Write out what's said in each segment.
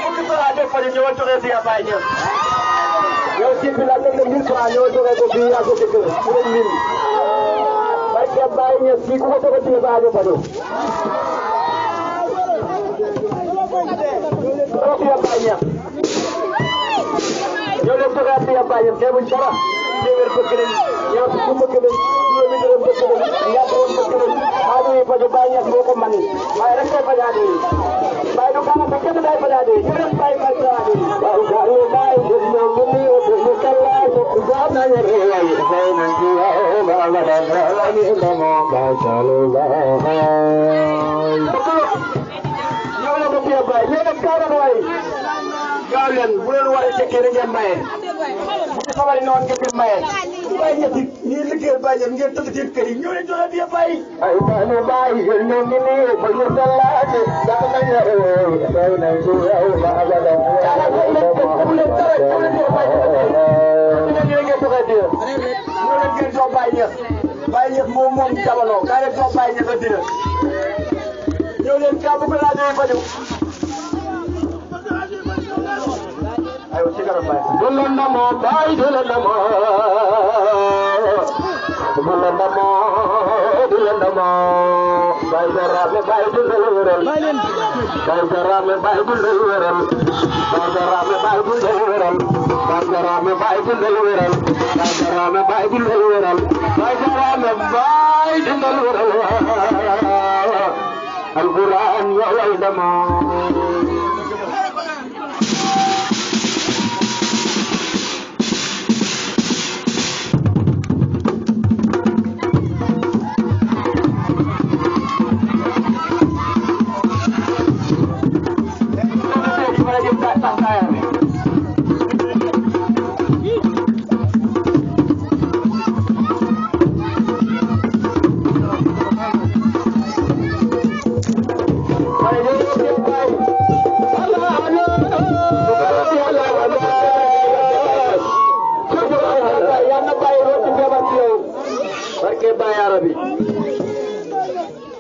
fukki franc def fa ñu ñëwal joxe si Baye Niass yow ci bi la teg 1000 franc ñëwal joxe ko bii yaa ko dëkk mu dem 1000 barke Baye Niass fii ku ko joxe ci ba aajo faju joxe si Baye Niass yow leen joxe si Baye Niass xeebuñ dara téeméer bëgg nañ yow ku bëgg nañ juróomi dërëm bëgg nañ ñaar dërëm bëgg nañ aajo yi faju Baye Niass moo ko man waaye rek koy faj aajo yi Baye du kana ba kenn day faj aajo yi ñu dem Baye faj aajo yi waaw gaay Baye def na mu ni mu kala ko jaam na ñu reey fay nañ ci yow ba la da la ni ko mo ba salo ba yow la ko fiya Baye ñu dem kaara waay gaaw leen bu leen waree tekki rek ngeen maye bu ci xamali noonu ngeen maye Baye Niass ñi liggéey Baye Niass ngeen tëdd seen kër yi ñoo leen joxe biya Baye ay Baye Baye ñu ni ni ba ñu dalaate da ko nañ la fay nañ ci yow ba la da Baye Niass moom moom jamono kaa leen jox Baye Niass a dina ñëw leen kaa bëgg laa doy faju aywa ci kanam Baye dulan na mo Baye dulan na mo Baye Darame Baye dundal wéral Baye Darame Baye dundal wéral Baye Darame Baye dundal wéral Baye Darame Baye dundal wéral Baye Darame Baye dundal wéral Baye Darame Baye dundal wéral Alquran ya waydama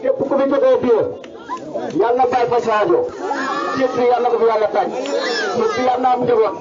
képp ku fi jógee fii yàlla na Baye faj aajo képp yàlla ko fi yàlla taj képp yàlla na am njaboot